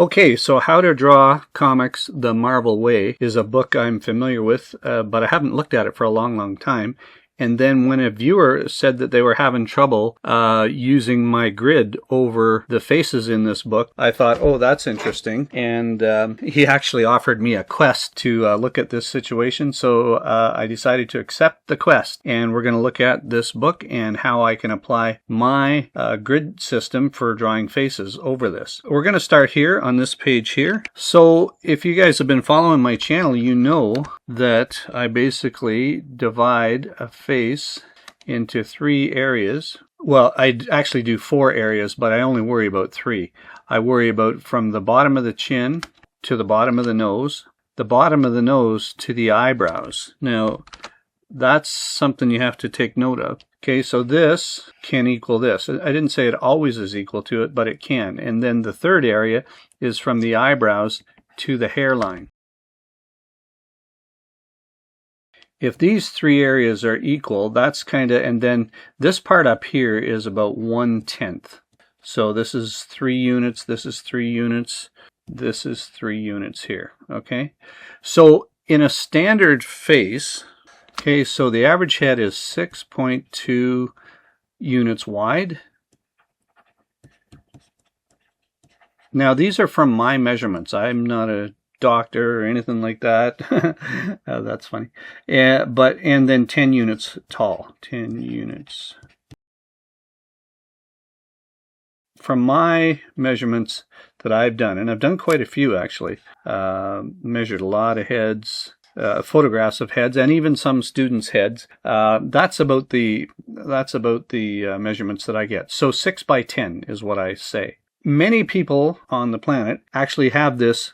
Okay, so How to Draw Comics the Marvel Way is a book I'm familiar with, but I haven't looked at it for a long time. And then when a viewer said that they were having trouble using my grid over the faces in this book, I thought, oh, that's interesting. And he actually offered me a quest to look at this situation. So I decided to accept the quest. And we're going to look at this book and how I can apply my grid system for drawing faces over this. We're going to start here on this page here. So if you guys have been following my channel, you know that I basically divide a face into 3 areas. Well, I actually do 4 areas, but I only worry about 3. I worry about from the bottom of the chin to the bottom of the nose to the eyebrows. Now, that's something you have to take note of. Okay, so this can equal this. I didn't say it always is equal to it, but it can. And then the 3rd area is from the eyebrows to the hairline. If these 3 areas are equal, that's kind of, and then this part up here is about 1/10. So this is 3 units, this is 3 units, this is 3 units here, okay? So in a standard face, okay, so the average head is 6.2 units wide. Now these are from my measurements. I'm not a doctor or anything like that. That's funny. And then 10 units tall. 10 units. From my measurements that I've done, and I've done quite a few actually, measured a lot of heads, photographs of heads, and even some students' heads. That's about the measurements that I get. So 6 by 10 is what I say. Many people on the planet actually have this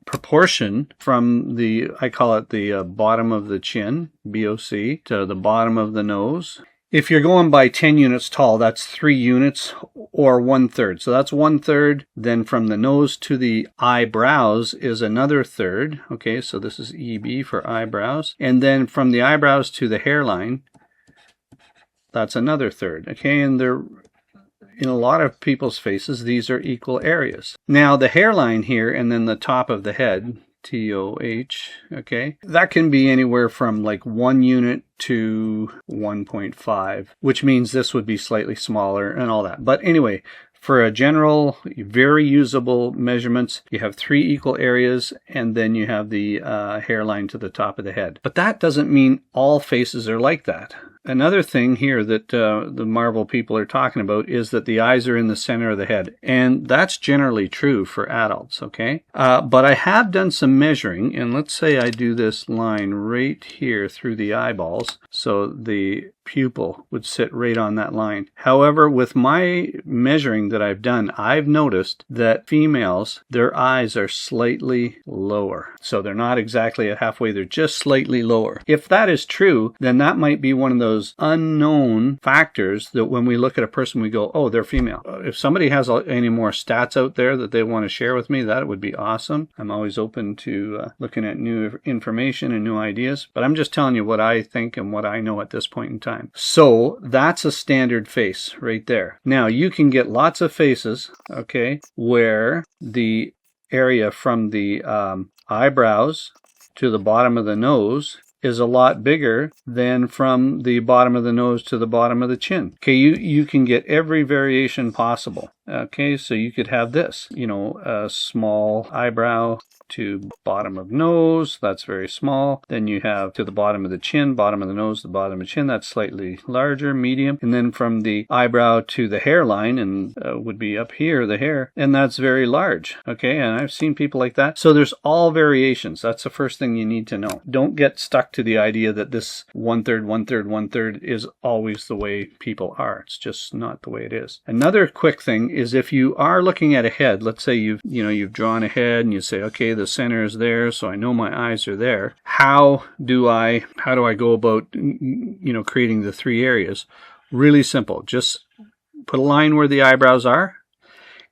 proportion from the, I call it the bottom of the chin, BOC, to the bottom of the nose. If you're going by 10 units tall, that's 3 units or 1/3. So that's 1/3. Then from the nose to the eyebrows is another 1/3. Okay, so this is EB for eyebrows. And then from the eyebrows to the hairline, that's another 1/3. Okay, and they're in a lot of people's faces, these are equal areas. Now the hairline here and then the top of the head, TOH, okay, that can be anywhere from like 1 unit to 1.5, which means this would be slightly smaller and all that. But anyway, for a general, very usable measurements, you have 3 equal areas, and then you have the hairline to the top of the head. But that doesn't mean all faces are like that. Another thing here that the Marvel people are talking about is that the eyes are in the center of the head. And that's generally true for adults, okay? But I have done some measuring, and let's say I do this line right here through the eyeballs, so the pupil would sit right on that line. However, with my measuring that I've done, I've noticed that females, their eyes are slightly lower. So they're not exactly at halfway, they're just slightly lower. If that is true, then that might be one of those unknown factors that when we look at a person, we go, oh, they're female. If somebody has any more stats out there that they want to share with me, that would be awesome. I'm always open to looking at new information and new ideas, but I'm just telling you what I think and what I know at this point in time. So that's a standard face right there. Now you can get lots of faces, okay, where the area from the eyebrows to the bottom of the nose is a lot bigger than from the bottom of the nose to the bottom of the chin. Okay, you can get every variation possible. Okay, so you could have this, you know, a small eyebrow to bottom of nose, that's very small. Then you have to the bottom of the chin, bottom of the nose, the bottom of the chin, that's slightly larger, medium. And then from the eyebrow to the hairline, and would be up here, the hair, and that's very large. Okay, and I've seen people like that. So there's all variations. That's the first thing you need to know. Don't get stuck to the idea that this 1/3, 1/3, 1/3 is always the way people are. It's just not the way it is. Another quick thing is if you are looking at a head, let's say you've drawn a head and you say, okay, the center is there, so I know my eyes are there. How do I go about creating the 3 areas? Really simple. Just put a line where the eyebrows are,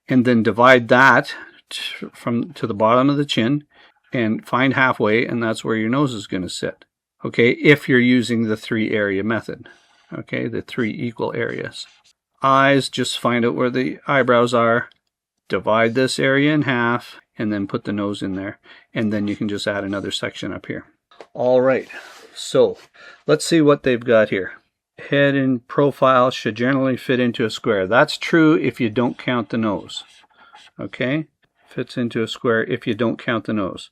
and then divide that to the bottom of the chin, and find halfway, and that's where your nose is going to sit. Okay, if you're using the 3 area method. Okay, the 3 equal areas. Eyes, just find out where the eyebrows are, divide this area in half, and then put the nose in there. And then you can just add another section up here. All right, so let's see what they've got here. Head and profile should generally fit into a square. That's true if you don't count the nose. Okay, fits into a square if you don't count the nose.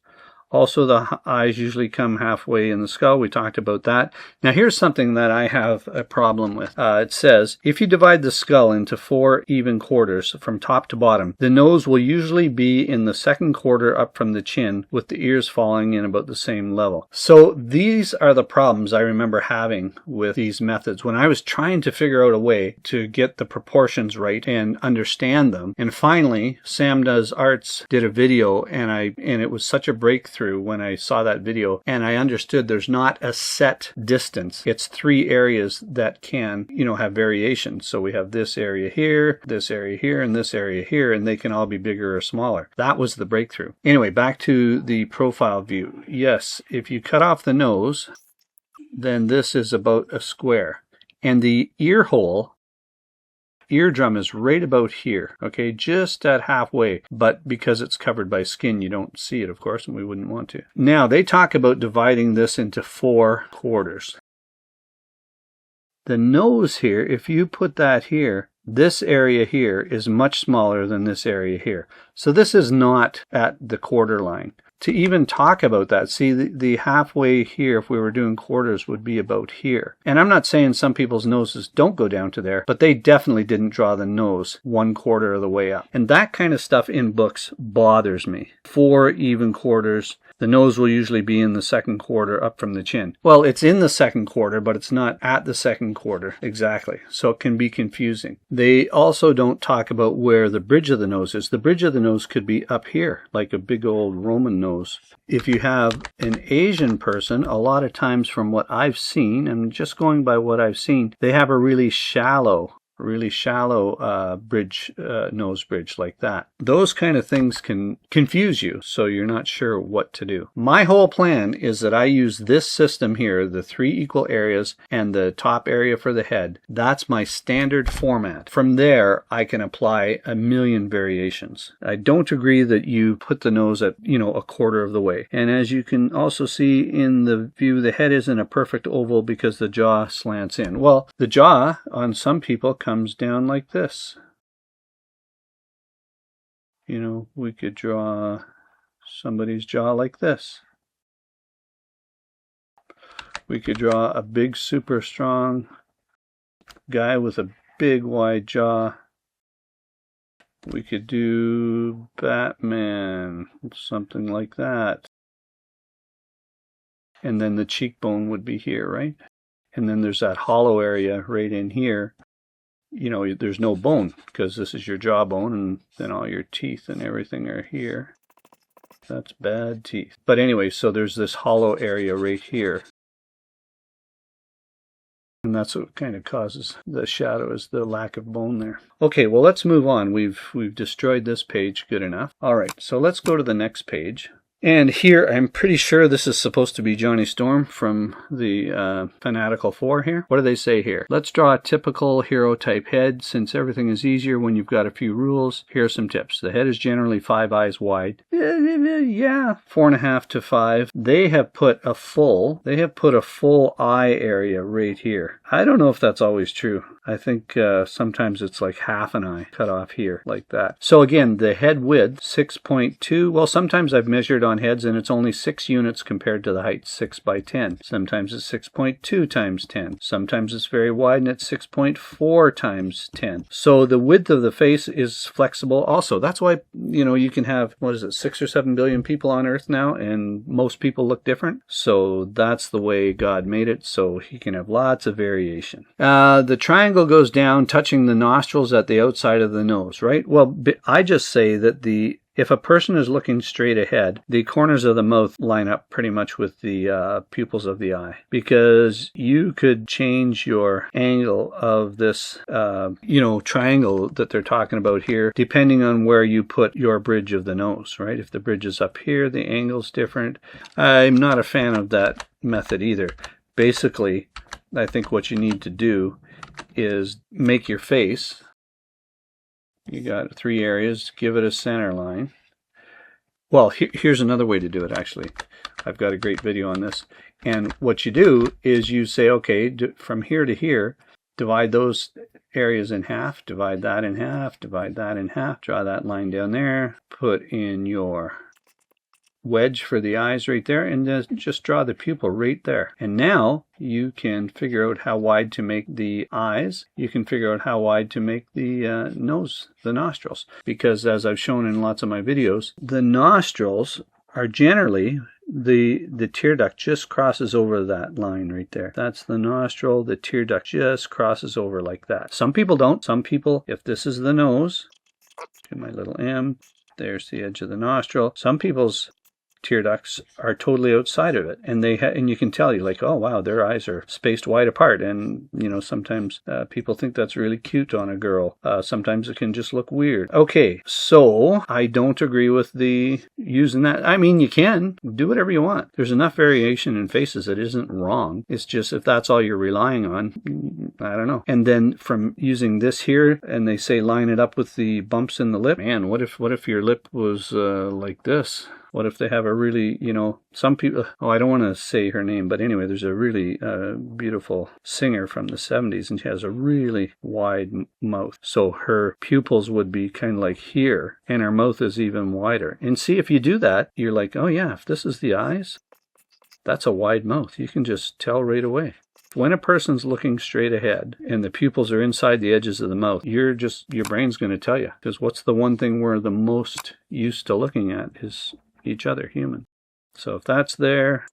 Also, the eyes usually come halfway in the skull. We talked about that. Now, here's something that I have a problem with. It says, if you divide the skull into 4 even quarters from top to bottom, the nose will usually be in the second quarter up from the chin, with the ears falling in about the same level. So these are the problems I remember having with these methods when I was trying to figure out a way to get the proportions right and understand them. And finally, Sam Does Arts did a video, and it was such a breakthrough when I saw that video, and I understood there's not a set distance. It's 3 areas that can, have variations. So we have this area here, and this area here, and they can all be bigger or smaller. That was the breakthrough. Anyway, back to the profile view. Yes, if you cut off the nose, then this is about a square. And the eardrum is right about here, okay, just at halfway, but because it's covered by skin, you don't see it, of course, and we wouldn't want to. Now, they talk about dividing this into 4 quarters. The nose here, if you put that here, this area here is much smaller than this area here. So this is not at the quarter line. To even talk about that, see, the halfway here, if we were doing quarters, would be about here. And I'm not saying some people's noses don't go down to there, but they definitely didn't draw the nose 1/4 of the way up. And that kind of stuff in books bothers me. 4 even quarters. The nose will usually be in the second quarter up from the chin. Well, it's in the second quarter, but it's not at the second quarter exactly. So it can be confusing. They also don't talk about where the bridge of the nose is. The bridge of the nose could be up here, like a big old Roman nose. If you have an Asian person, a lot of times from what I've seen, and just going by what I've seen, they have a really shallow nose bridge like that. Those kind of things can confuse you, so you're not sure what to do. My whole plan is that I use this system here, the 3 equal areas and the top area for the head. That's my standard format. From there, I can apply a million variations. I don't agree that you put the nose at, 1/4 of the way. And as you can also see in the view, the head isn't a perfect oval because the jaw slants in. Well, the jaw on some people comes down like this. We could draw somebody's jaw like this. We could draw a big, super strong guy with a big, wide jaw. We could do Batman, something like that. And then the cheekbone would be here, right? And then there's that hollow area right in here. There's no bone because this is your jawbone, and then all your teeth and everything are here. That's bad teeth. But anyway, so there's this hollow area right here. And that's what kind of causes the shadow, is the lack of bone there. Okay, well, let's move on. We've destroyed this page good enough. All right, so let's go to the next page. And here, I'm pretty sure this is supposed to be Johnny Storm from the Fanatical 4 here. What do they say here? Let's draw a typical hero type head. Since everything is easier when you've got a few rules, here are some tips. The head is generally 5 eyes wide. Yeah, 4.5 to 5. They have put a full eye area right here. I don't know if that's always true. I think sometimes it's like half an eye cut off here like that. So again, the head width, 6.2. Well, sometimes I've measured on heads and it's only 6 units compared to the height, 6 by 10. Sometimes it's 6.2 times 10. Sometimes it's very wide and it's 6.4 times 10. So the width of the face is flexible also. That's why, you can have, 6 or 7 billion people on Earth now, and most people look different. So that's the way God made it, so he can have lots of variation. The triangle goes down, touching the nostrils at the outside of the nose, right? Well, I just say that if a person is looking straight ahead, the corners of the mouth line up pretty much with the pupils of the eye, because you could change your angle of this, triangle that they're talking about here, depending on where you put your bridge of the nose, right? If the bridge is up here, the angle's different. I'm not a fan of that method either. Basically, I think what you need to do is make your face You got 3 areas. Give it a center line. Well, here's another way to do it, actually. I've got a great video on this. And what you do is you say, okay, from here to here, divide those areas in half, divide that in half, divide that in half, draw that line down there, put in your wedge for the eyes right there, and then just draw the pupil right there. And now you can figure out how wide to make the eyes. You can figure out how wide to make the nose, the nostrils. Because as I've shown in lots of my videos, the nostrils are generally, the tear duct just crosses over that line right there. That's the nostril. The tear duct just crosses over like that. Some people don't. Some people, if this is the nose, do my little M, there's the edge of the nostril. Some people's tear ducts are totally outside of it, and and you can tell, you're like, oh wow, their eyes are spaced wide apart. And you know, sometimes people think that's really cute on a girl. Sometimes it can just look weird. Okay, so I don't agree with the using that. I mean, you can do whatever you want. There's enough variation in faces that isn't wrong. It's just if that's all you're relying on, I don't know. And then from using this here, and they say line it up with the bumps in the lip. Man, what if your lip was like this? What if they have a really, you know, some people, oh, I don't want to say her name, but anyway, there's a really beautiful singer from the 70s, and she has a really wide mouth. So her pupils would be kind of like here, and her mouth is even wider. And see, if you do that, you're like, oh yeah, if this is the eyes, that's a wide mouth. You can just tell right away. When a person's looking straight ahead and the pupils are inside the edges of the mouth, your brain's going to tell you. Because what's the one thing we're the most used to looking at is each other, human. So if that's there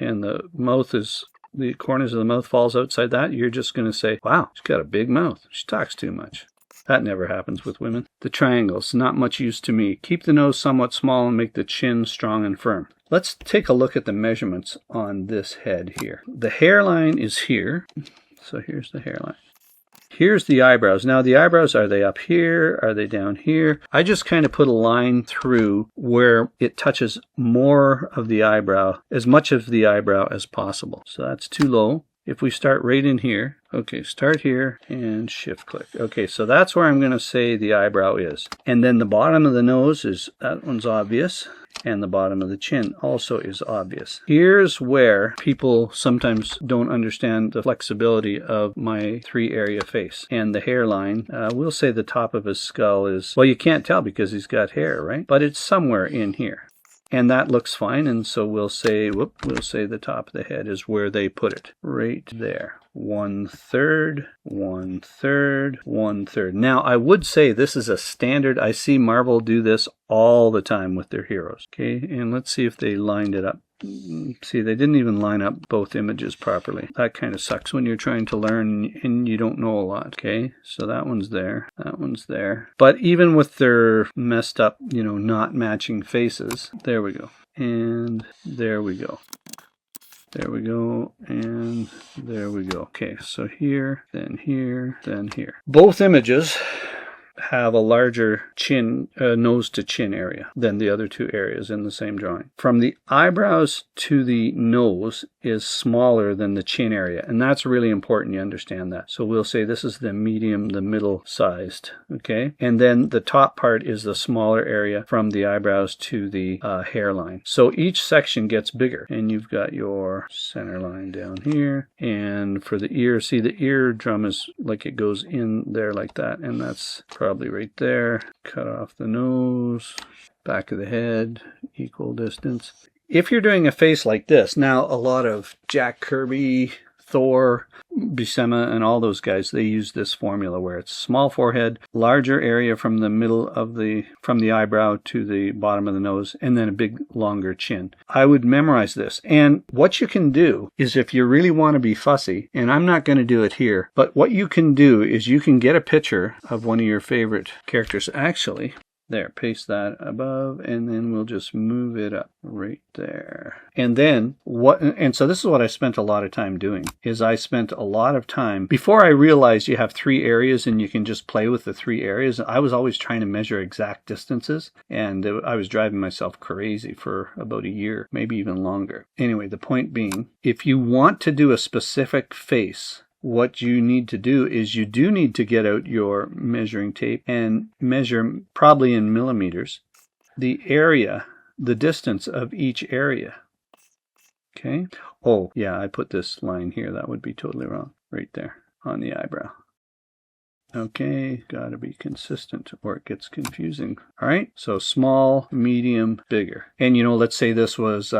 and the mouth is, the corners of the mouth falls outside that, you're just going to say, wow, she's got a big mouth. She talks too much. That never happens with women. The triangles, not much use to me. Keep the nose somewhat small and make the chin strong and firm. Let's take a look at the measurements on this head here. The hairline is here. So here's the hairline. Here's the eyebrows. Now the eyebrows, are they up here? Are they down here? I just kind of put a line through where it touches more of the eyebrow, as much of the eyebrow as possible. So that's too low. If we start right in here, okay, start here and shift click. Okay, so that's where I'm going to say the eyebrow is. And then the bottom of the nose is, that one's obvious. And the bottom of the chin also is obvious. Here's where people sometimes don't understand the flexibility of my 3-area face. And the hairline, we'll say the top of his skull is, well, you can't tell because he's got hair, right? But it's somewhere in here. And that looks fine, and so we'll say, we'll say the top of the head is where they put it, right there. 1/3, 1/3, 1/3. Now, I would say this is a standard. I see Marvel do this all the time with their heroes. Okay, and let's see if they lined it up. See, they didn't even line up both images properly. That kind of sucks when you're trying to learn and you don't know a lot. Okay, so that one's there, that one's there. But even with their messed up, you know, not matching faces, there we go. And there we go. There we go, and there we go. Okay, so here, then here, then here. Both images have a larger chin, nose to chin area than the other 2 areas in the same drawing. From the eyebrows to the nose is smaller than the chin area, and that's really important you understand that. So we'll say this is the medium, the middle sized, okay? And then the top part is the smaller area from the eyebrows to the hairline. So each section gets bigger, and you've got your center line down here. And for the ear, see the eardrum is like it goes in there like that, and that's probably right there. Cut off the nose, back of the head, equal distance. If you're doing a face like this, now a lot of Jack Kirby, Thor, Buscema, and all those guys, they use this formula where it's small forehead, larger area from the middle of from the eyebrow to the bottom of the nose, and then a big longer chin. I would memorize this. And what you can do is, if you really want to be fussy, and I'm not going to do it here, but what you can do is you can get a picture of one of your favorite characters. Actually, there, paste that above, and then we'll just move it up right there. And then and so this is what I spent a lot of time doing, is I spent a lot of time, before I realized you have 3 areas and you can just play with the 3 areas, I was always trying to measure exact distances, and I was driving myself crazy for about a year, maybe even longer. Anyway, the point being, if you want to do a specific face, what you need to do is you do need to get out your measuring tape and measure, probably in millimeters, the area, the distance of each area. Okay. Oh, yeah, I put this line here. That would be totally wrong. Right there on the eyebrow. Okay, got to be consistent or it gets confusing. All right, so small, medium, bigger. And let's say this was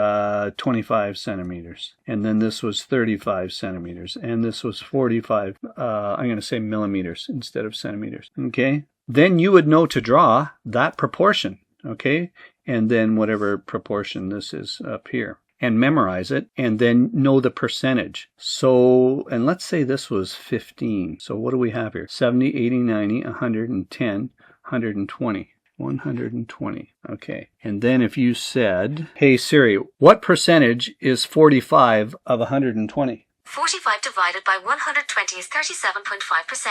25 centimeters, and then this was 35 centimeters, and this was 45, I'm going to say millimeters instead of centimeters. Okay, then you would know to draw that proportion, okay, and then whatever proportion this is up here, and memorize it, and then know the percentage. So, and let's say this was 15. So what do we have here? 70, 80, 90, 110, 120. 120. Okay. And then if you said, hey Siri, what percentage is 45 of 120? 45 divided by 120 is 37.5%.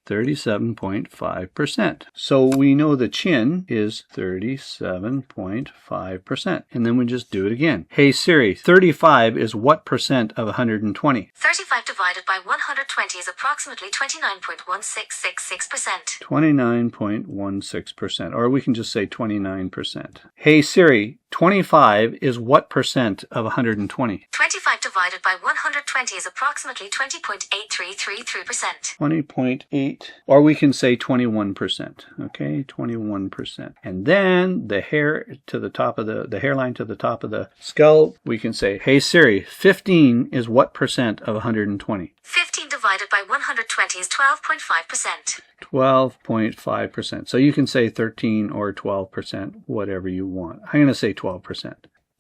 37.5%. So we know the chin is 37.5%. And then we just do it again. Hey Siri, 35 is what percent of 120? 35 divided by 120 is approximately 29.1666%. 29.16%. Or we can just say 29%. Hey Siri, 25 is what percent of 120? 25 divided by 120 is approximately 20.8333%. 20.8, or we can say 21%. Okay, 21%. And then the hair to the top of the hairline to the top of the skull, we can say, hey Siri, 15 is what percent of 120? 15 divided by 120 is 12.5%. 12.5%. So you can say 13 or 12%, whatever you want. I'm going to say 12%.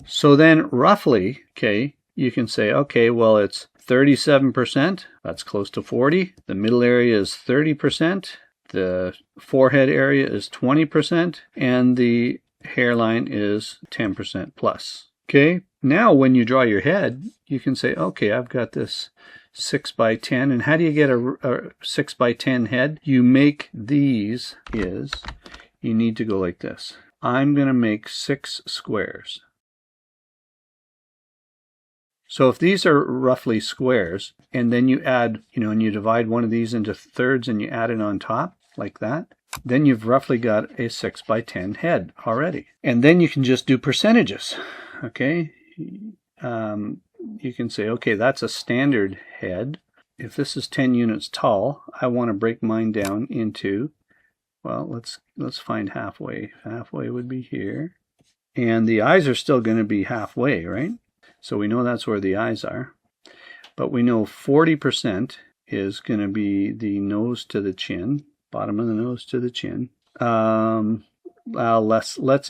So then roughly, okay, you can say, okay, well, it's 37%. That's close to 40. The middle area is 30%. The forehead area is 20%. And the hairline is 10% plus. Okay, now when you draw your head, you can say, okay, I've got this 6 by 10. And how do you get a 6 by 10 head? You make these you need to go like this. I'm going to make 6 squares. So if these are roughly squares, and then you add, and you divide one of these into thirds and you add it on top, like that, then you've roughly got a 6 by 10 head already. And then you can just do percentages, okay? You can say, okay, that's a standard head. If this is 10 units tall, I want to break mine down into, well, let's find halfway. Halfway would be here. And the eyes are still going to be halfway, right? So we know that's where the eyes are. But we know 40% is going to be the nose to the chin, bottom of the nose to the chin. Let's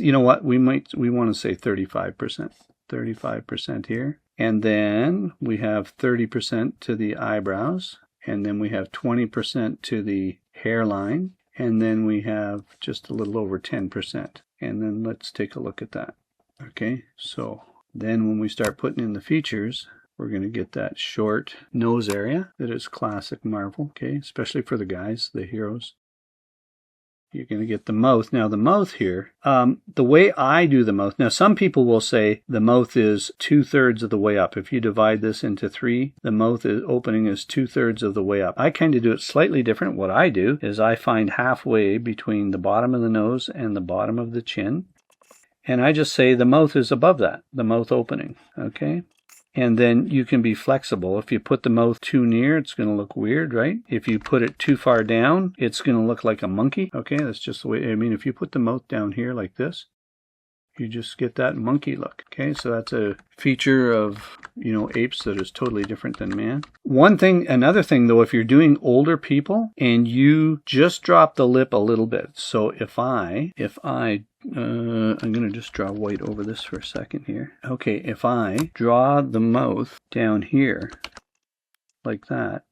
you know what, we want to say 35%. 35% here. And then we have 30% to the eyebrows, and then we have 20% to the hairline, and then we have just a little over 10%. And then let's take a look at that. Okay, so then when we start putting in the features, we're going to get that short nose area that is classic Marvel, okay, especially for the guys, the heroes. You're going to get the mouth. Now the mouth here, the way I do the mouth, now some people will say the mouth is 2/3 of the way up. If you divide this into 3, the mouth opening is 2/3 of the way up. I kind of do it slightly different. What I do is I find halfway between the bottom of the nose and the bottom of the chin. And I just say the mouth is above that, the mouth opening, okay? And then you can be flexible. If you put the mouth too near, it's going to look weird, right? If you put it too far down, it's going to look like a monkey. Okay, that's just the way, if you put the mouth down here like this, you just get that monkey look. Okay, so that's a feature of, apes that is totally different than man. Another thing though, if you're doing older people and you just drop the lip a little bit. So if I'm going to just draw white over this for a second here. Okay, if I draw the mouth down here like that,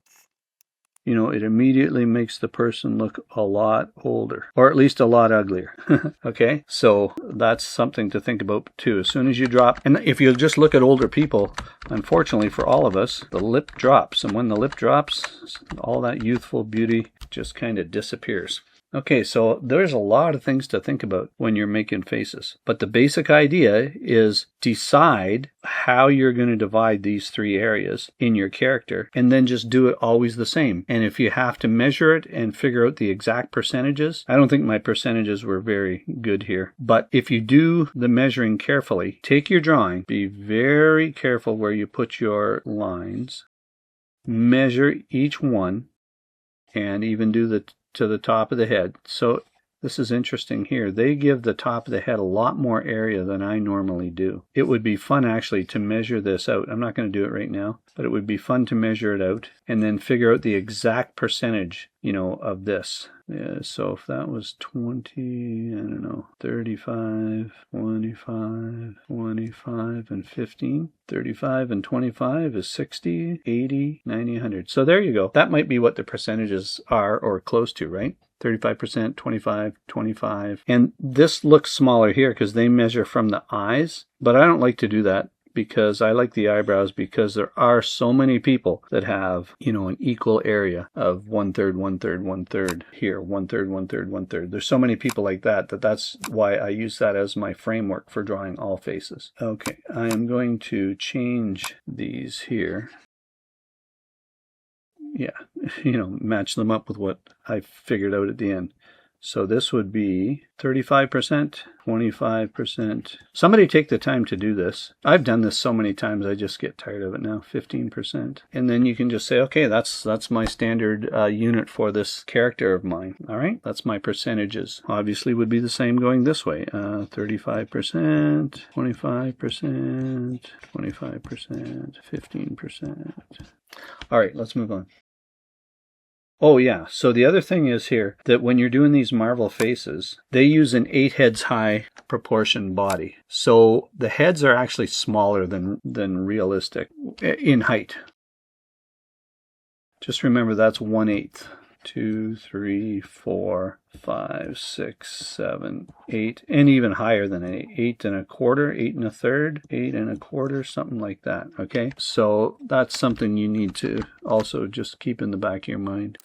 it immediately makes the person look a lot older, or at least a lot uglier. Okay, so that's something to think about too. As soon as you drop, and if you just look at older people, unfortunately for all of us, the lip drops. And when the lip drops, all that youthful beauty just kind of disappears. Okay, so there's a lot of things to think about when you're making faces. But the basic idea is decide how you're going to divide these three areas in your character, and then just do it always the same. And if you have to measure it and figure out the exact percentages, I don't think my percentages were very good here. But if you do the measuring carefully, take your drawing, be very careful where you put your lines, measure each one, and even do the to the top of the head. So this is interesting here. They give the top of the head a lot more area than I normally do. It would be fun actually to measure this out. I'm not going to do it right now, but it would be fun to measure it out and then figure out the exact percentage, of this. So if that was 20, I don't know, 35, 25, 25, and 15. 35 and 25 is 60, 80, 90, 100. So there you go. That might be what the percentages are or close to, right? 35%, 25, 25. And this looks smaller here because they measure from the eyes, but I don't like to do that, because I like the eyebrows, because there are so many people that have, an equal area of 1/3, 1/3, 1/3 here, 1/3, 1/3, 1/3. There's so many people like that's why I use that as my framework for drawing all faces. Okay, I am going to change these here. Yeah, match them up with what I figured out at the end. So this would be 35%, 25%. Somebody take the time to do this. I've done this so many times, I just get tired of it now. 15%. And then you can just say, okay, that's my standard unit for this character of mine. All right, that's my percentages. Obviously would be the same going this way. 35%, 25%, 25%, 15%. All right, let's move on. Oh yeah, so the other thing is here that when you're doing these Marvel faces, they use an 8 heads high proportion body. So the heads are actually smaller than realistic in height. Just remember that's 1/8. 2, 3, 4, 5, 6, 7, 8, and even higher than an 8 1/4, 8 1/3, 8 1/4, something like that. Okay, so that's something you need to also just keep in the back of your mind.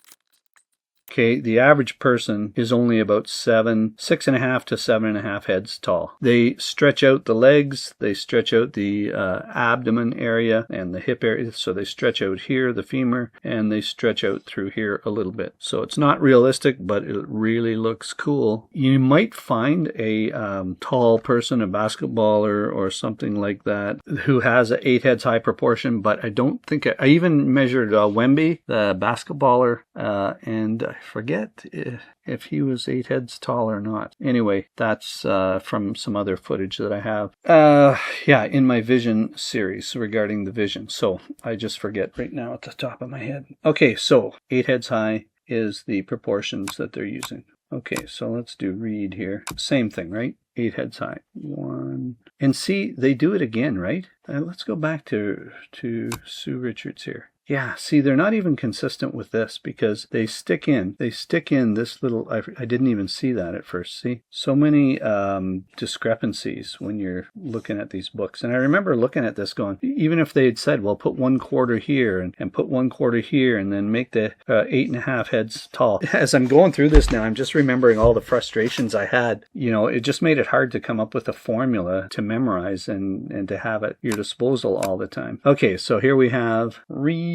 Okay, the average person is only about 6.5 to 7.5 heads tall. They stretch out the legs, they stretch out the abdomen area and the hip area. So they stretch out here, the femur, and they stretch out through here a little bit. So it's not realistic, but it really looks cool. You might find a tall person, a basketballer or something like that, who has an 8 heads high proportion, but I don't think I even measured Wemby, the basketballer, and I forget if he was 8 heads tall or not. Anyway, that's from some other footage that I have. In my vision series regarding the vision. So I just forget right now at the top of my head. Okay, so 8 heads high is the proportions that they're using. Okay, so let's do read here. Same thing, right? 8 heads high. 1. And see, they do it again, right? Let's go back to Sue Richards here. Yeah, see, they're not even consistent with this because they stick in this little, I didn't even see that at first. See, so many discrepancies when you're looking at these books. And I remember looking at this going, even if they had said, well, put 1/4 here and put 1/4 here and then make the 8.5 heads tall. As I'm going through this now, I'm just remembering all the frustrations I had. It just made it hard to come up with a formula to memorize and to have at your disposal all the time. Okay, so here we have Reed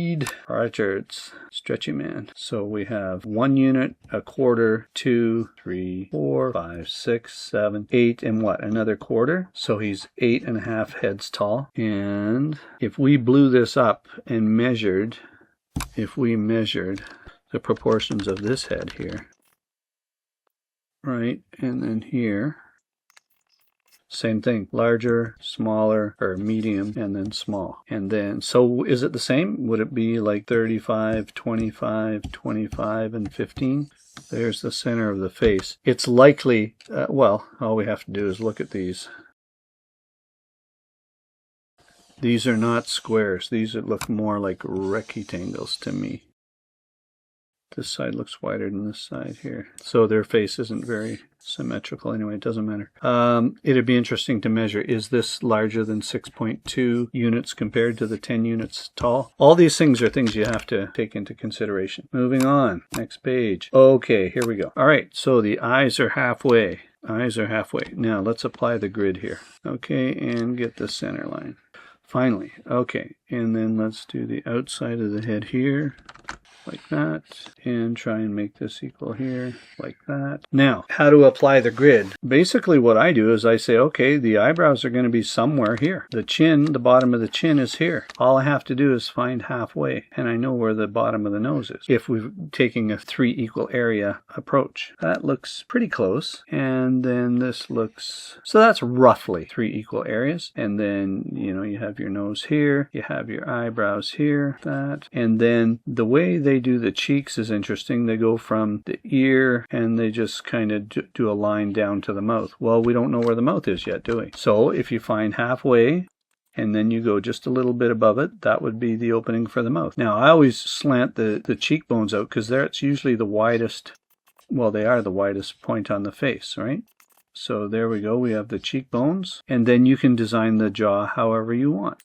Richards, Stretchy Man. So we have 1 unit, 1/4, 2, 3, 4, 5, 6, 7, 8, and what? Another 1/4. So he's 8.5 heads tall. And if we blew this up and measured the proportions of this head here, right, and then here, same thing, larger, smaller, or medium, and then small. And then, so is it the same? Would it be like 35, 25, 25, and 15? There's the center of the face. It's likely, all we have to do is look at these. These are not squares. These look more like rectangles to me. This side looks wider than this side here. So their face isn't very symmetrical anyway, it doesn't matter. It'd be interesting to measure, is this larger than 6.2 units compared to the 10 units tall? All these things are things you have to take into consideration. Moving on, next page. Okay, here we go. All right, so the eyes are halfway. Eyes are halfway. Now let's apply the grid here. Okay, and get the center line. Finally, okay, and then let's do the outside of the head here, like that, and try and make this equal here, like that. Now, how to apply the grid? Basically what I do is I say, okay, the eyebrows are going to be somewhere here. The chin, the bottom of the chin is here. All I have to do is find halfway, and I know where the bottom of the nose is, if we're taking a 3 equal area approach. That looks pretty close, and then this looks, so that's roughly 3 equal areas, and then, you know, you have your nose here, you have your eyebrows here, that, and then the way they do the cheeks is interesting. They go from the ear and they just kind of do a line down to the mouth. Well, we don't know where the mouth is yet, do we? So if you find halfway and then you go just a little bit above it, that would be the opening for the mouth. Now, I always slant the cheekbones out because that's usually the widest, well, they are the widest point on the face, right? So there we go. We have the cheekbones, and then you can design the jaw however you want.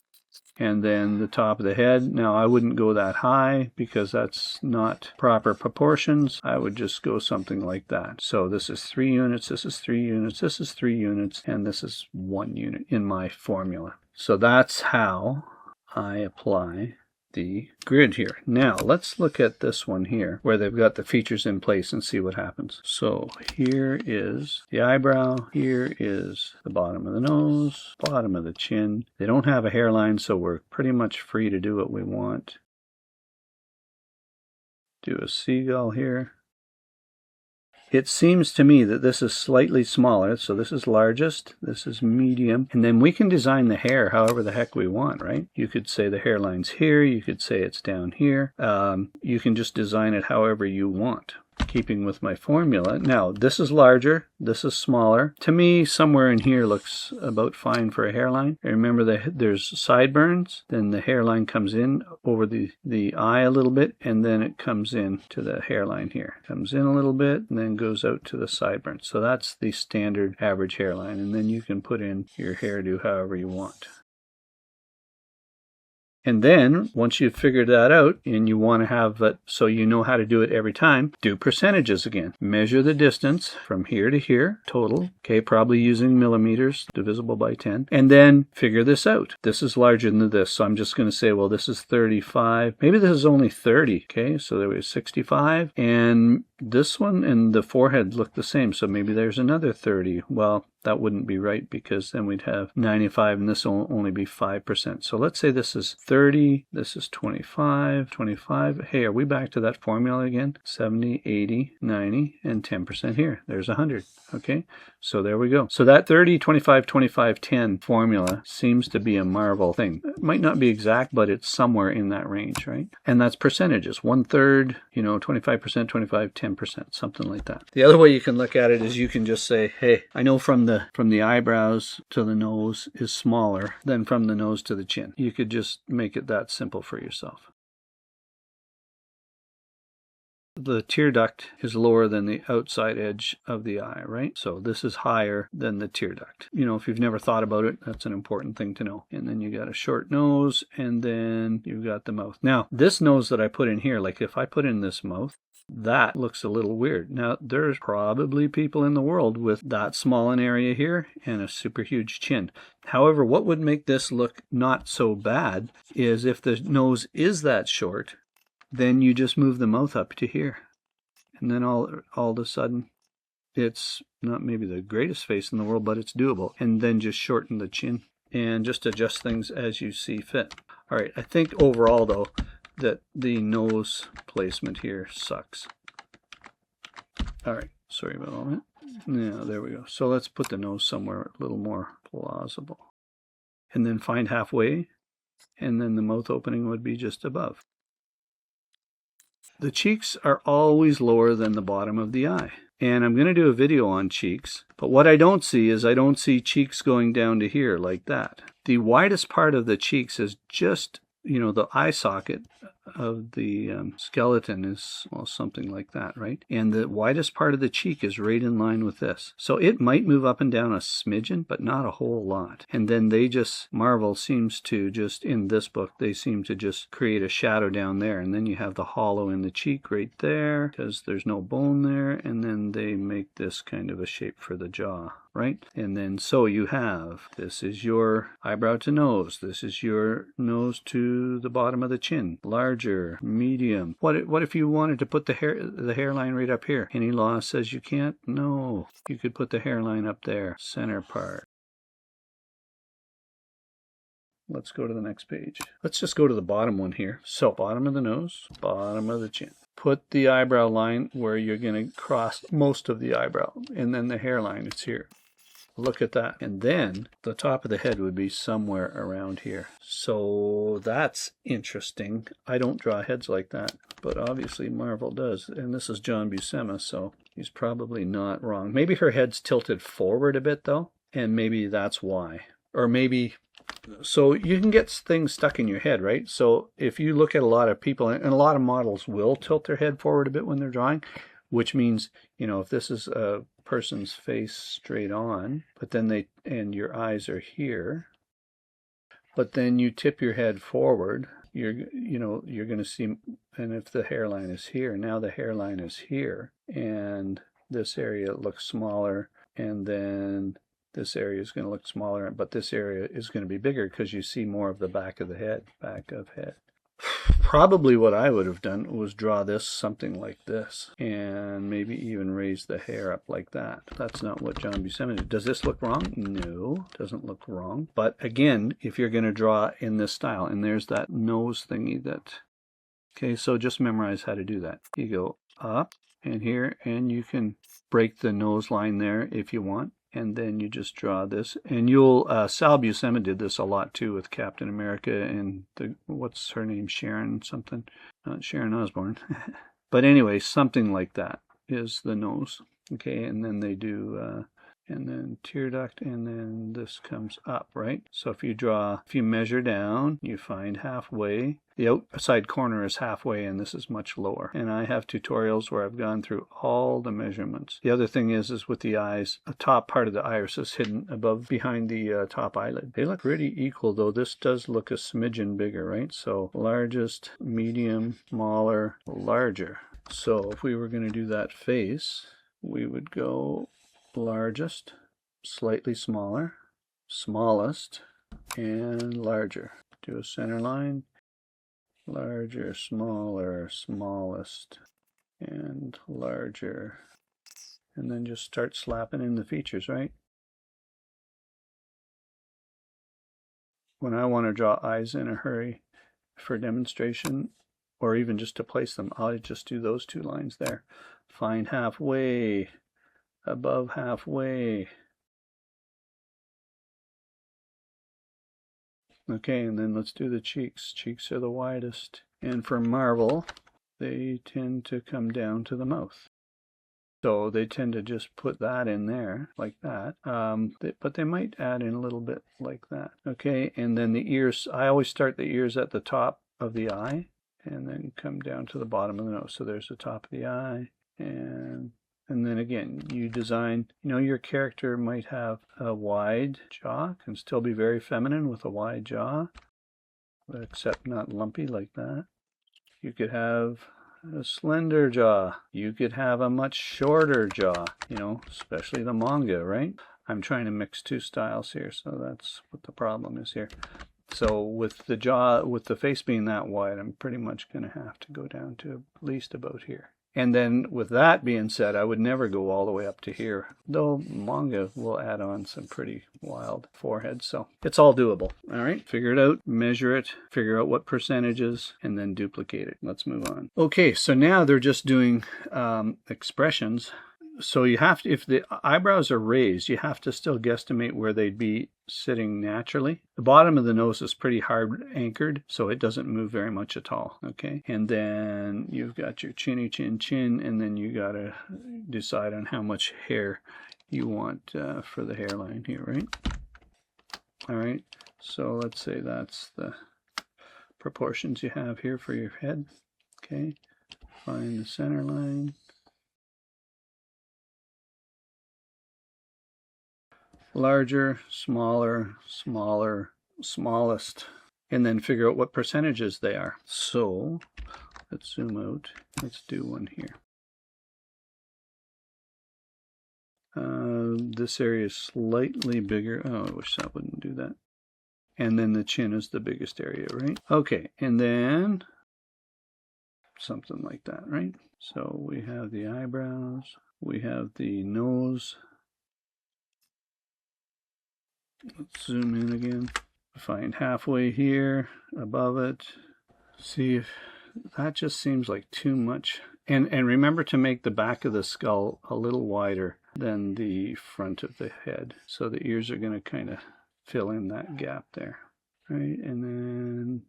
And then the top of the head. Now, I wouldn't go that high because that's not proper proportions. I would just go something like that. So this is 3 units, this is 3 units, this is 3 units, and this is 1 unit in my formula. So that's how I apply the grid here. Now let's look at this one here where they've got the features in place and see what happens. So here is the eyebrow, here is the bottom of the nose, bottom of the chin. They don't have a hairline, so we're pretty much free to do what we want. Do a seagull here. It seems to me that this is slightly smaller, so this is largest, this is medium, and then we can design the hair however the heck we want, right? You could say the hairline's here, you could say it's down here. You can just design it however you want, keeping with my formula. Now, this is larger, this is smaller. To me, somewhere in here looks about fine for a hairline. And remember, there's sideburns, then the hairline comes in over the eye a little bit, and then it comes in to the hairline here. Comes in a little bit, and then goes out to the sideburns. So that's the standard average hairline, and then you can put in your hairdo however you want. And then, once you've figured that out, and you want to have it so you know how to do it every time, do percentages again. Measure the distance from here to here, total. Okay, probably using millimeters, divisible by 10. And then figure this out. This is larger than this, so I'm just going to say, well, this is 35. Maybe this is only 30. Okay, so there was 65. And this one and the forehead look the same, so maybe there's another 30. Well, that wouldn't be right because then we'd have 95 and this will only be 5%. So let's say this is 30, this is 25, 25. Hey, are we back to that formula again? 70, 80, 90, and 10% here. There's 100, okay? So there we go. So that 30, 25, 25, 10 formula seems to be a Marvel thing. It might not be exact, but it's somewhere in that range, right? And that's percentages. 1/3, 25%, 25, 10%, something like that. The other way you can look at it is you can just say, hey, I know from the eyebrows to the nose is smaller than from the nose to the chin. You could just make it that simple for yourself. The tear duct is lower than the outside edge of the eye, right? So this is higher than the tear duct. If you've never thought about it, that's an important thing to know. And then you got a short nose, and then you've got the mouth. Now, this nose that I put in here, like if I put in this mouth, that looks a little weird. Now, there's probably people in the world with that small an area here and a super huge chin. However, what would make this look not so bad is if the nose is that short, then you just move the mouth up to here. And then all of a sudden, it's not maybe the greatest face in the world, but it's doable. And then just shorten the chin and just adjust things as you see fit. All right, I think overall, though, that the nose placement here sucks. All right, sorry about all that. Yeah, there we go. So let's put the nose somewhere a little more plausible. And then find halfway, and then the mouth opening would be just above. The cheeks are always lower than the bottom of the eye. And I'm going to do a video on cheeks, but what I don't see is I don't see cheeks going down to here like that. The widest part of the cheeks is just, the eye socket of the skeleton is, well, something like that, right? And the widest part of the cheek is right in line with this. So it might move up and down a smidgen, but not a whole lot. And then Marvel seems to just, in this book, they seem to just create a shadow down there. And then you have the hollow in the cheek right there, because there's no bone there. And then they make this kind of a shape for the jaw, right? And then so you have, this is your eyebrow to nose. This is your nose to the bottom of the chin. Larger, medium. What if you wanted to put the hairline right up here? Any law says you can't? No. You could put the hairline up there, center part. Let's go to the next page. Let's just go to the bottom one here. So bottom of the nose, bottom of the chin. Put the eyebrow line where you're going to cross most of the eyebrow, and then the hairline is here. Look at that. And then the top of the head would be somewhere around here. So that's interesting. I don't draw heads like that, but obviously Marvel does. And this is John Buscema, so he's probably not wrong. Maybe her head's tilted forward a bit though, and maybe that's why. Or maybe, so you can get things stuck in your head, right? So if you look at a lot of people, and a lot of models will tilt their head forward a bit when they're drawing, which means, you know, if this is a person's face straight on, but then and your eyes are here, but then you tip your head forward, you're going to see, and if the hairline is here, now the hairline is here, and this area looks smaller, and then this area is going to look smaller, but this area is going to be bigger because you see more of the back of the head, Probably what I would have done was draw this something like this, and maybe even raise the hair up like that. That's not what John Buscema did. Does this look wrong? No, doesn't look wrong. But again, if you're going to draw in this style, and there's that nose thingy that, okay, so just memorize how to do that. You go up and here, and you can break the nose line there if you want. And then you just draw this, and Sal Buscema did this a lot too with Captain America and what's her name, Sharon something, not Sharon Osbourne, but anyway, something like that is the nose. Okay, and then they do, and then tear duct, and then this comes up, right? So if you measure down, you find halfway. The outside corner is halfway, and this is much lower. And I have tutorials where I've gone through all the measurements. The other thing is with the eyes, the top part of the iris is hidden behind the top eyelid. They look pretty equal, though this does look a smidgen bigger, right? So largest, medium, smaller, larger. So if we were going to do that face, we would go largest, slightly smaller, smallest, and larger. Do a center line. Larger, smaller, smallest, and larger. And then just start slapping in the features, right? When I want to draw eyes in a hurry for demonstration, or even just to place them, I'll just do those two lines there. Find halfway, above halfway. Okay, and then let's do the cheeks. Cheeks are the widest. And for Marvel, they tend to come down to the mouth. So they tend to just put that in there, like that. But they might add in a little bit like that. Okay, and then the ears, I always start the ears at the top of the eye, and then come down to the bottom of the nose. So there's the top of the eye, and then again, you design, your character might have a wide jaw, can still be very feminine with a wide jaw, except not lumpy like that. You could have a slender jaw. You could have a much shorter jaw, especially the manga, right? I'm trying to mix two styles here, so that's what the problem is here. So with the jaw, with the face being that wide, I'm pretty much going to have to go down to at least about here. And then with that being said, I would never go all the way up to here, though manga will add on some pretty wild foreheads. So it's all doable. All right, figure it out, measure it, figure out what percentages, and then duplicate it. Let's move on. Okay, so now they're just doing expressions. So you have to, if the eyebrows are raised, you have to still guesstimate where they'd be sitting naturally. The bottom of the nose is pretty hard anchored, so it doesn't move very much at all, okay? And then you've got your chinny chin chin, and then you got to decide on how much hair you want for the hairline here, right? All right, so let's say that's the proportions you have here for your head. Okay, find the center line. Larger, smaller, smaller, smallest, and then figure out what percentages they are. So let's zoom out. Let's do one here. This area is slightly bigger. Oh, I wish that wouldn't do that. And then the chin is the biggest area, right? Okay, and then something like that, right? So we have the eyebrows, we have the nose. Let's zoom in again. Find halfway here, above it. See if that just seems like too much. And remember to make the back of the skull a little wider than the front of the head. So the ears are going to kind of fill in that gap there. Right, and then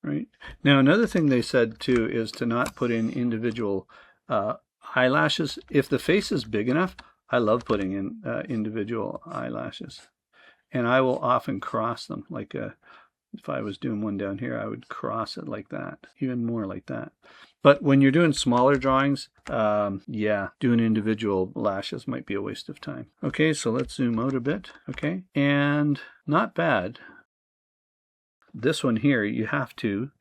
right. Now another thing they said too is to not put in individual eyelashes. If the face is big enough, I love putting in individual eyelashes. And I will often cross them. Like if I was doing one down here, I would cross it like that, even more like that. But when you're doing smaller drawings, yeah, doing individual lashes might be a waste of time. Okay, so let's zoom out a bit. Okay, and not bad. This one here, you have to.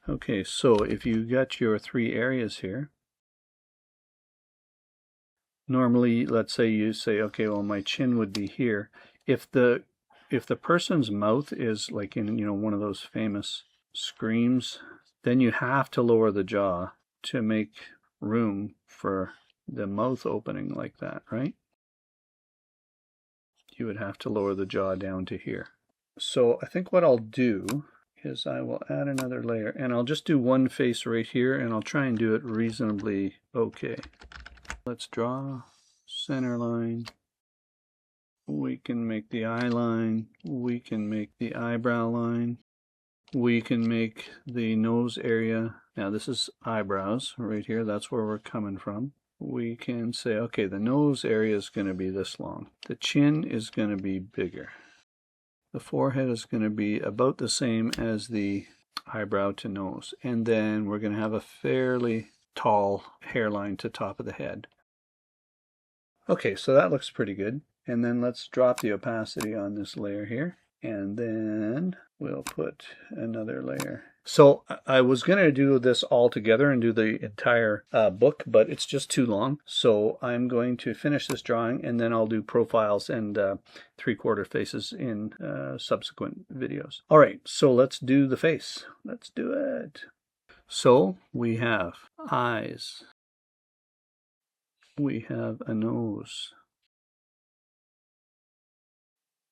Okay, so if you got your 3 areas here, normally, let's say you say, okay, well, my chin would be here. If the person's mouth is like in, one of those famous screams, then you have to lower the jaw to make room for the mouth opening like that, right? You would have to lower the jaw down to here. So I think what I'll do is I will add another layer, and I'll just do one face right here, and I'll try and do it reasonably okay. Let's draw center line. We can make the eye line. We can make the eyebrow line. We can make the nose area. Now this is eyebrows right here. That's where we're coming from. We can say, okay, the nose area is going to be this long. The chin is going to be bigger. The forehead is going to be about the same as the eyebrow to nose. And then we're going to have a fairly tall hairline to top of the head. Okay, so that looks pretty good. And then let's drop the opacity on this layer here. And then we'll put another layer. So I was going to do this all together and do the entire book, but it's just too long. So I'm going to finish this drawing, and then I'll do profiles and 3/4 faces in subsequent videos. All right, so let's do the face. Let's do it. So we have eyes. We have a nose.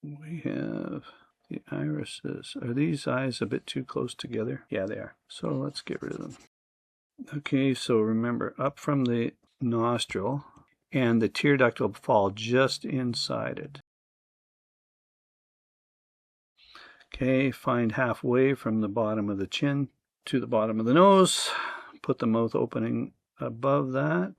We have the irises. Are these eyes a bit too close together? Yeah, they are. So let's get rid of them. Okay, so remember, up from the nostril, and the tear duct will fall just inside it. Okay, find halfway from the bottom of the chin to the bottom of the nose. Put the mouth opening above that.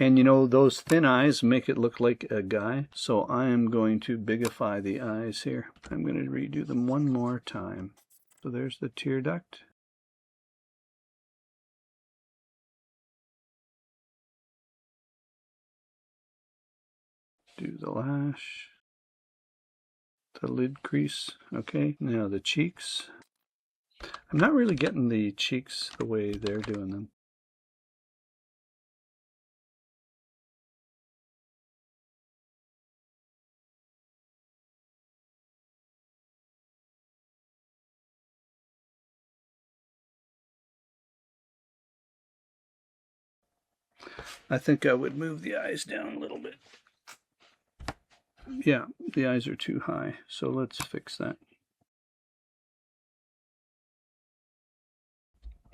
And those thin eyes make it look like a guy. So I am going to bigify the eyes here. I'm going to redo them one more time. So there's the tear duct. Do the lash. The lid crease. Okay, now the cheeks. I'm not really getting the cheeks the way they're doing them. I think I would move the eyes down a little bit. Yeah, the eyes are too high, so let's fix that.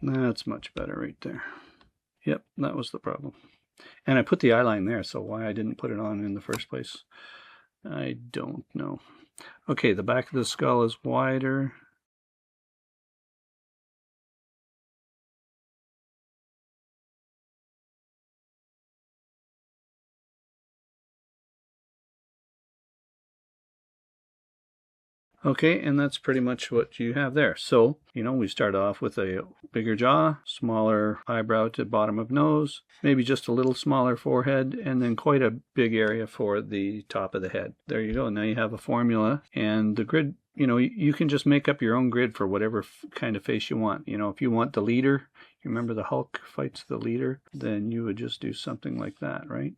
That's much better right there. Yep, that was the problem. And I put the eyeline there, so why I didn't put it on in the first place, I don't know. Okay, the back of the skull is wider. Okay, and that's pretty much what you have there. So, we start off with a bigger jaw, smaller eyebrow to bottom of nose, maybe just a little smaller forehead, and then quite a big area for the top of the head. There you go. Now you have a formula, and the grid, you can just make up your own grid for whatever kind of face you want. If you want the leader, you remember the Hulk fights the leader, then you would just do something like that, right?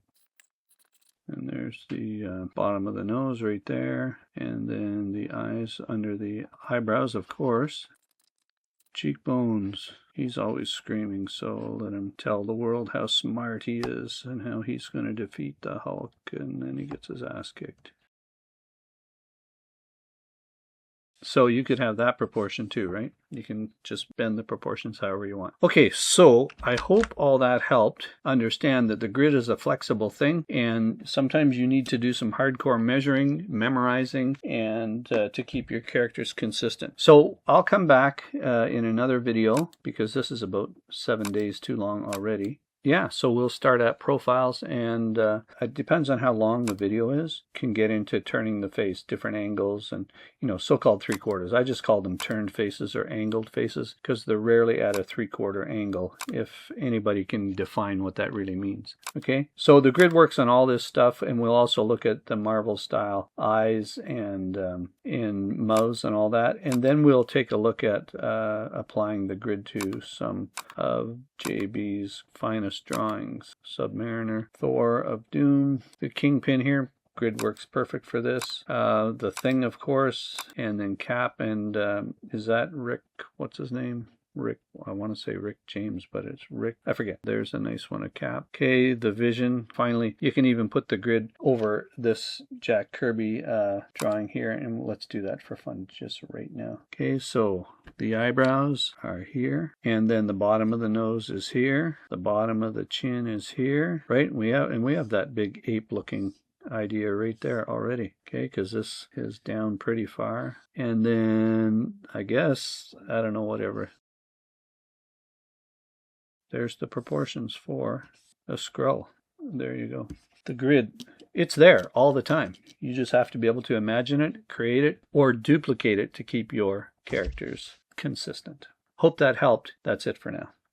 And there's the bottom of the nose right there. And then the eyes under the eyebrows, of course. Cheekbones. He's always screaming, so let him tell the world how smart he is and how he's going to defeat the Hulk. And then he gets his ass kicked. So you could have that proportion too, right? You can just bend the proportions however you want. Okay, so I hope all that helped understand that the grid is a flexible thing, and sometimes you need to do some hardcore measuring, memorizing, and to keep your characters consistent. So I'll come back in another video, because this is about 7 days too long already. Yeah, so we'll start at profiles, and it depends on how long the video is. Can get into turning the face, different angles, and so-called 3/4. I just call them turned faces or angled faces because they're rarely at a 3/4 angle, if anybody can define what that really means. Okay, so the grid works on all this stuff, and we'll also look at the Marvel style eyes and in mouths and all that, and then we'll take a look at applying the grid to some of JB's finest drawings. Submariner, Thor of Doom, the Kingpin here. Grid works perfect for this. The Thing, of course, and then Cap, and is that Rick? What's his name? Rick, I want to say Rick James, but it's Rick, I forget. There's a nice one, a Cap. Okay, the Vision. Finally, you can even put the grid over this Jack Kirby drawing here, and let's do that for fun just right now. Okay, so the eyebrows are here, and then the bottom of the nose is here. The bottom of the chin is here, right? We have that big ape-looking idea right there already, okay, because this is down pretty far. And then I guess, I don't know, whatever. There's the proportions for a Skrull. There you go. The grid, it's there all the time. You just have to be able to imagine it, create it, or duplicate it to keep your characters consistent. Hope that helped. That's it for now.